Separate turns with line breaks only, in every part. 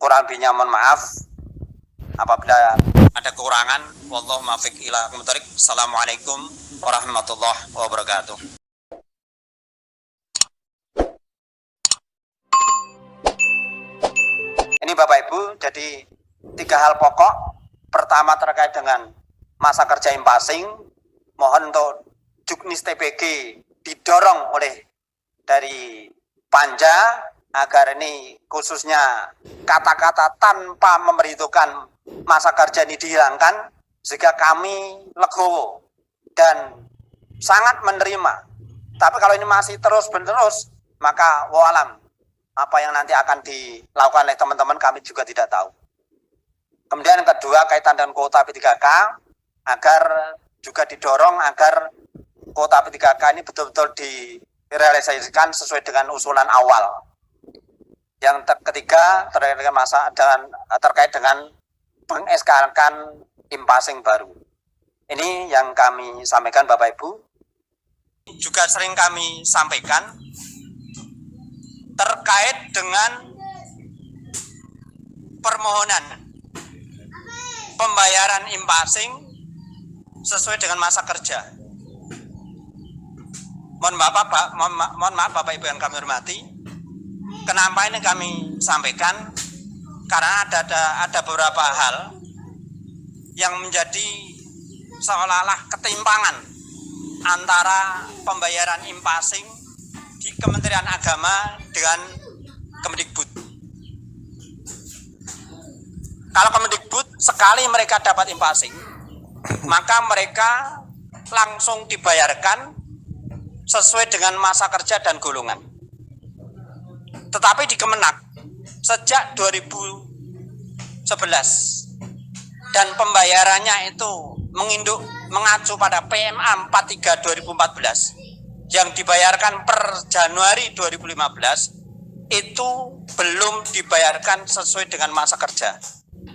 Kurang lebihnya mohon maaf. Apabila ada kekurangan, wallahu muwaffiq ila aqwamit thoriq. Assalamualaikum warahmatullahi wabarakatuh. Ini Bapak Ibu, jadi 3 hal pokok. Pertama terkait dengan masa kerja impasing, mohon untuk Juknis TPG didorong oleh dari Panja agar ini khususnya kata-kata tanpa memperhitungkan masa kerja ini dihilangkan, sehingga kami legowo dan sangat menerima. Tapi kalau ini masih terus-menerus, maka walam, apa yang nanti akan dilakukan oleh teman-teman kami juga tidak tahu. Kemudian yang kedua kaitan dengan kuota P3K, agar juga didorong agar kuota P3K ini betul-betul direalisasikan sesuai dengan usulan awal. Yang ketiga terkait dengan peng-SK-kan impasing baru. Ini yang kami sampaikan Bapak Ibu. Juga sering kami sampaikan terkait dengan permohonan pembayaran impasing sesuai dengan masa kerja. Mohon maaf Bapak Ibu yang kami hormati. Kenapa ini kami sampaikan? Karena ada beberapa hal yang menjadi seolah-olah ketimpangan antara pembayaran impasing di Kementerian Agama dengan Kemendikbud. Kalau Kemendikbud sekali mereka dapat impasing, maka mereka langsung dibayarkan sesuai dengan masa kerja dan golongan. Tetapi di Kemenak sejak 2011 dan pembayarannya itu mengacu pada PMA 43 2014 yang dibayarkan per Januari 2015 itu belum dibayarkan sesuai dengan masa kerja,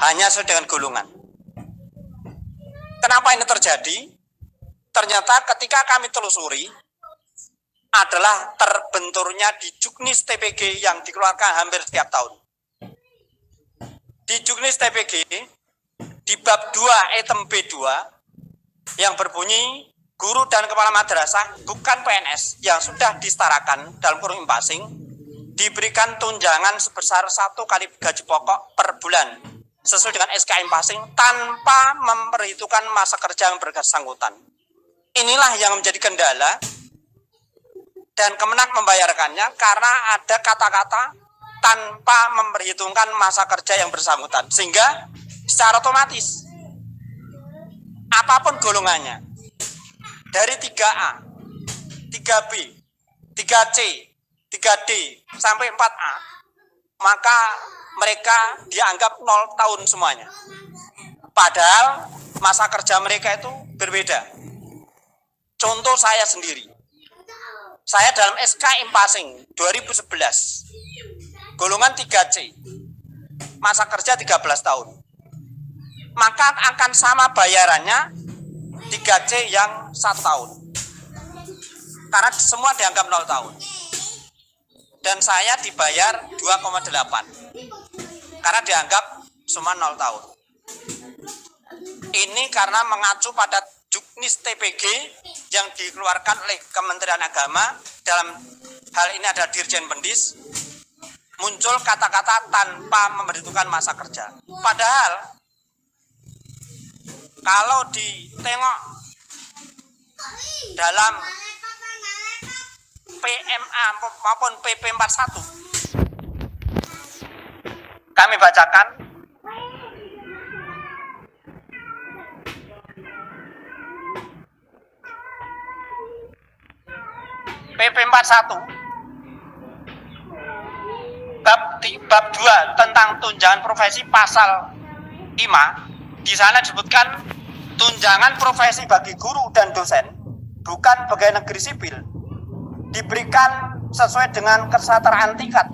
hanya sesuai dengan golongan. Kenapa ini terjadi? Ternyata ketika kami telusuri adalah terbenturnya di Juknis TPG yang dikeluarkan hampir setiap tahun. Di Juknis TPG, di bab 2 item B2 yang berbunyi guru dan kepala madrasah bukan PNS yang sudah disetarakan dalam kurung impasing diberikan tunjangan sebesar 1 kali gaji pokok per bulan sesuai dengan SK impasing tanpa memperhitungkan masa kerja yang bersangkutan. Inilah yang menjadi kendala dan Kemenak membayarkannya karena ada kata-kata tanpa memperhitungkan masa kerja yang bersangkutan, sehingga secara otomatis apapun golongannya dari 3A, 3B, 3C, 3D sampai 4A, maka mereka dianggap 0 tahun semuanya. Padahal masa kerja mereka itu berbeda. Contoh saya sendiri. Saya dalam SK impasing 2011, golongan 3C, masa kerja 13 tahun. Maka akan sama bayarannya 3C yang 1 tahun. Karena semua dianggap 0 tahun. Dan saya dibayar 2,8. Karena dianggap semua 0 tahun. Ini karena mengacu pada Juknis TPG yang dikeluarkan oleh Kementerian Agama, dalam hal ini adalah Dirjen Pendis, muncul kata-kata tanpa memperhitungkan masa kerja. Padahal kalau ditengok dalam PMA maupun PP 41, kami bacakan PP 41 bab 2 tentang tunjangan profesi pasal 5, di sana disebutkan tunjangan profesi bagi guru dan dosen bukan pegawai negeri sipil diberikan sesuai dengan kesetaraan tingkat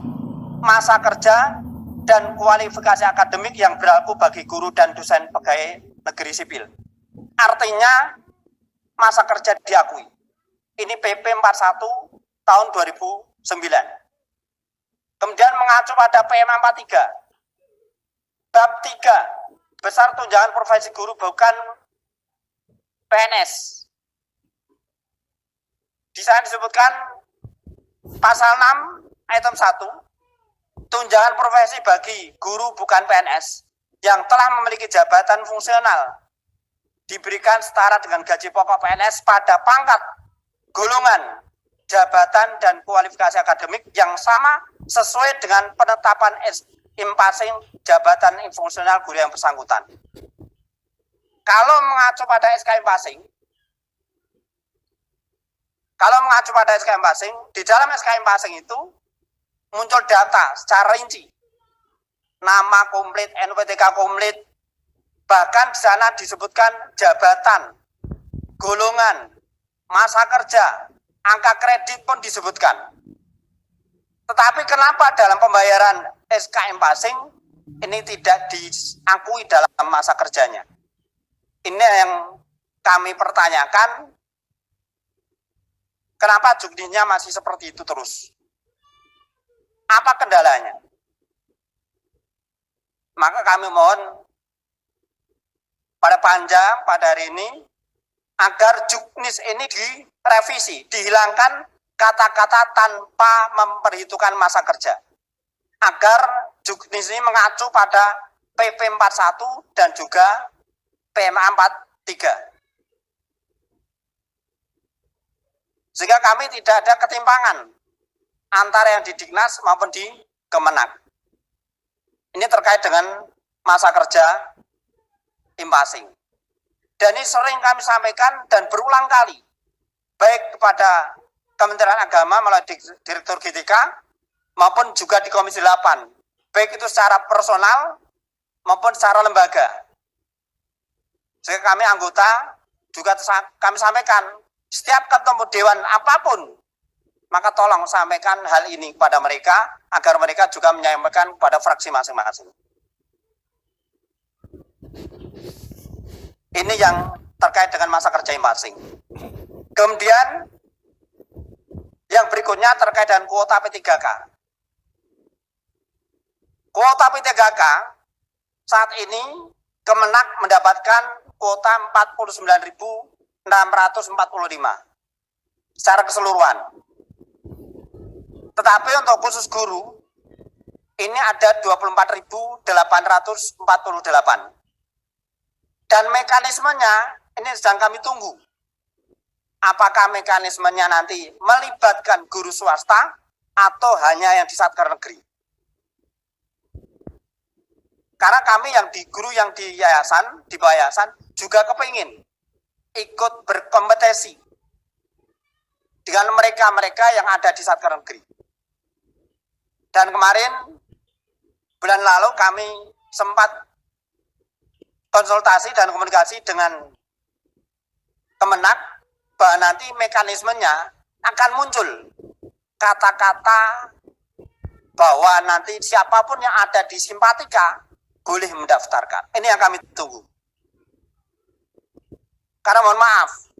masa kerja dan kualifikasi akademik yang berlaku bagi guru dan dosen pegawai negeri sipil. Artinya masa kerja diakui. Ini PP 41 tahun 2009. Kemudian mengacu pada PMA 43 Bab 3, besar tunjangan profesi guru bukan PNS. Di sana disebutkan pasal 6 item 1, tunjangan profesi bagi guru bukan PNS yang telah memiliki jabatan fungsional diberikan setara dengan gaji pokok PNS pada pangkat, golongan, jabatan, dan kualifikasi akademik yang sama sesuai dengan penetapan impasing jabatan fungsional guru yang bersangkutan. Kalau mengacu pada SK impasing, di dalam SK impasing itu muncul data secara rinci, nama komplit, NPTK komplit, bahkan di sana disebutkan jabatan, golongan, masa kerja, angka kredit pun disebutkan. Tetapi kenapa dalam pembayaran SK impasing ini tidak diakui dalam masa kerjanya? Ini yang kami pertanyakan. Kenapa juknisnya masih seperti itu terus? Apa kendalanya? Maka kami mohon pada panja pada hari ini agar juknis ini direvisi, dihilangkan kata-kata tanpa memperhitungkan masa kerja. Agar juknis ini mengacu pada PP 41 dan juga PMA 43. Sehingga kami tidak ada ketimpangan antara yang di Dignas maupun di Kemenak. Ini terkait dengan masa kerja impasing. Dan ini sering kami sampaikan dan berulang kali, baik kepada Kementerian Agama melalui Direktur GTK maupun juga di Komisi 8, baik itu secara personal maupun secara lembaga. Sehingga kami anggota juga kami sampaikan, setiap ketemu dewan apapun, maka tolong sampaikan hal ini kepada mereka, agar mereka juga menyampaikan kepada fraksi masing-masing. Ini yang terkait dengan masa kerja impasing. Kemudian, yang berikutnya terkait dengan kuota P3K. Kuota P3K saat ini Kemenak mendapatkan kuota 49.645 secara keseluruhan. Tetapi untuk khusus guru ini ada 24.848. Dan mekanismenya ini sedang kami tunggu. Apakah mekanismenya nanti melibatkan guru swasta atau hanya yang di Satker Negeri? Karena kami yang di guru yang di yayasan, di bawah yayasan juga kepingin ikut berkompetisi dengan mereka-mereka yang ada di Satker Negeri. Dan kemarin, bulan lalu kami sempat konsultasi dan komunikasi dengan Kemenak bahwa nanti mekanismenya akan muncul kata-kata bahwa nanti siapapun yang ada di Simpatika boleh mendaftarkan. Ini yang kami tunggu. Karena mohon maaf,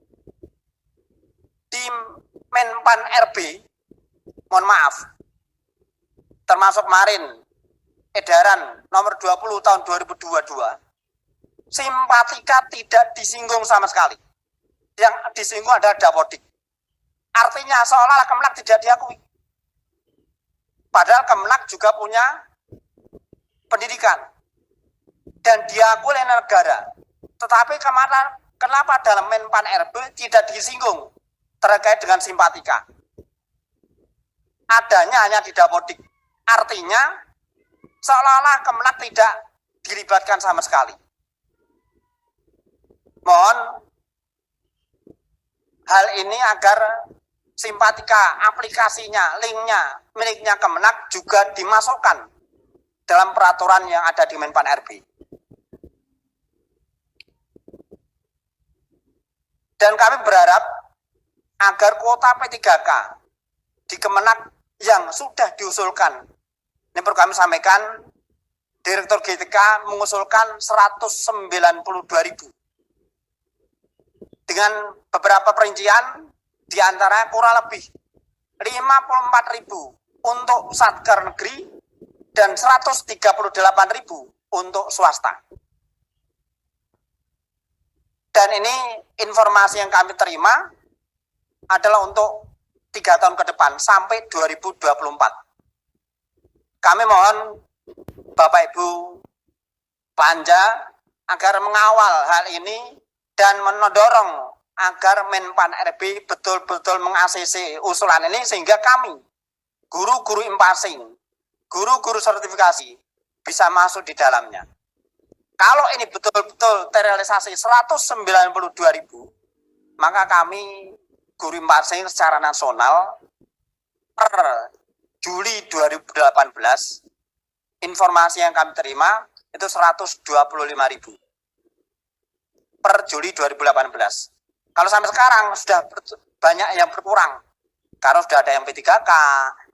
tim Menpan RB, mohon maaf, termasuk kemarin edaran nomor 20 tahun 2022, Simpatika tidak disinggung sama sekali. Yang disinggung adalah Dapodik. Artinya seolah-olah Kemenak tidak diakui. Padahal Kemenak juga punya pendidikan dan diakui oleh negara. Tetapi kenapa dalam Menpan RB tidak disinggung terkait dengan Simpatika? Adanya hanya di Dapodik. Artinya seolah-olah Kemenak tidak dilibatkan sama sekali. Mohon hal ini agar Simpatika, aplikasinya, linknya, miliknya Kemenak juga dimasukkan dalam peraturan yang ada di Menpan RB. Dan kami berharap agar kuota P3K di Kemenak yang sudah diusulkan, ini perlu kami sampaikan, Direktur GTK mengusulkan 192.000. Dengan beberapa perincian, diantara kurang lebih 54.000 untuk Satker Negeri dan 138.000 untuk swasta. Dan ini informasi yang kami terima adalah untuk 3 tahun ke depan sampai 2024. Kami mohon Bapak Ibu Panja agar mengawal hal ini dan mendorong agar Menpan RB betul-betul meng-ACC usulan ini sehingga kami, guru-guru impasing, guru-guru sertifikasi bisa masuk di dalamnya. Kalau ini betul-betul terrealisasi 192.000, maka kami guru impasing secara nasional per Juli 2018, informasi yang kami terima itu 125.000 per Juli 2018. Kalau sampai sekarang sudah banyak yang berkurang, karena sudah ada yang P3K,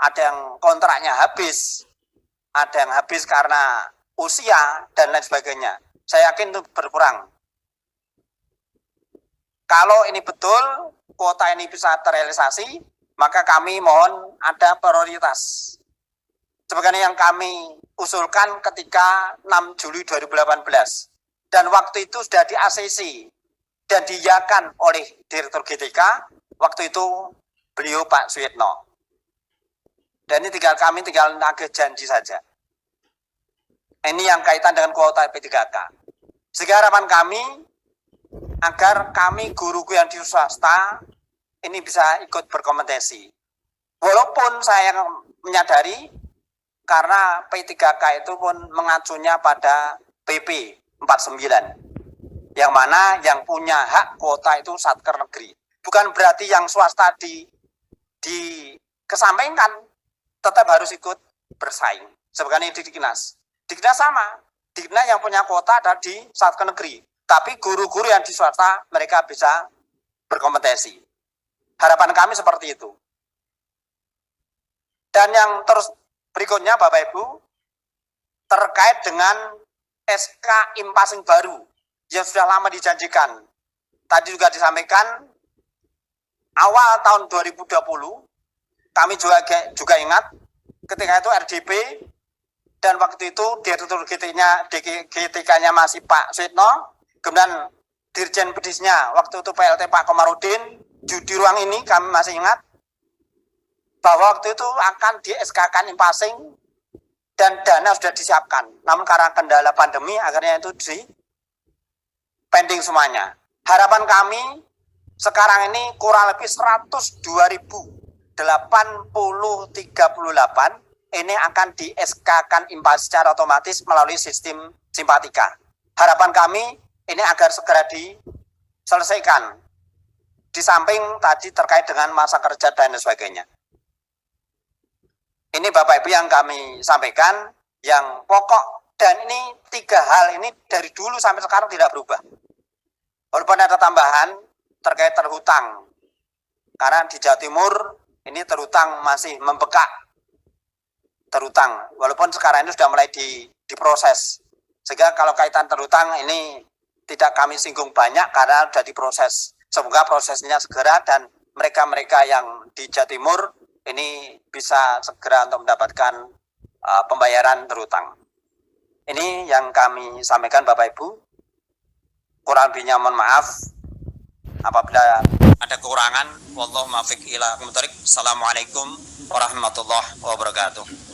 ada yang kontraknya habis, ada yang habis karena usia, dan lain sebagainya. Saya yakin itu berkurang. Kalau ini betul, kuota ini bisa terrealisasi, maka kami mohon ada prioritas. Sebagaimana yang kami usulkan ketika 6 Juli 2018. Dan waktu itu sudah di-ACC dan diiyakan oleh Direktur GTK, waktu itu beliau Pak Suyitno. Dan ini kami tinggal nagih janji saja. Ini yang kaitan dengan kuota P3K. Sehingga harapan kami, agar kami guru yang di swasta, ini bisa ikut berkompetisi. Walaupun saya menyadari, karena P3K itu pun mengacunya pada PP 49. Yang mana yang punya hak kuota itu Satker Negeri. Bukan berarti yang swasta dikesampingkan, tetap harus ikut bersaing. Sebagaimana di Diknas. Diknas sama. Diknas yang punya kuota ada di Satker Negeri. Tapi guru-guru yang di swasta, mereka bisa berkompetisi. Harapan kami seperti itu. Dan yang terus berikutnya Bapak Ibu, terkait dengan SK Impasing baru yang sudah lama dijanjikan. Tadi juga disampaikan awal tahun 2020, kami juga ingat ketika itu RDP dan waktu itu Direktur GTK-nya masih Pak Suyitno, kemudian Dirjen Pedisnya waktu itu PLT Pak Komarudin. Di ruang ini kami masih ingat bahwa waktu itu akan di SK-kan impasing dan dana sudah disiapkan. Namun karena kendala pandemi akhirnya itu pending semuanya. Harapan kami sekarang ini kurang lebih 102.08038 ini akan di SK-kan impasing secara otomatis melalui sistem Simpatika. Harapan kami ini agar segera diselesaikan. Di samping tadi terkait dengan masa kerja dan sebagainya. Ini Bapak Ibu yang kami sampaikan, yang pokok, dan ini 3 hal ini dari dulu sampai sekarang tidak berubah. Walaupun ada tambahan terkait terhutang, karena di Jawa Timur ini terhutang masih membekak terhutang, walaupun sekarang ini sudah mulai diproses. Sehingga kalau kaitan terhutang ini tidak kami singgung banyak karena sudah diproses. Semoga prosesnya segera dan mereka-mereka yang di Jawa Timur ini bisa segera untuk mendapatkan pembayaran terhutang. Ini yang kami sampaikan Bapak Ibu. Kurang lebihnya mohon maaf apabila ada kekurangan. Wallahu muwaffiq ila aqwamit thoriq. Assalamualaikum warahmatullahi wabarakatuh.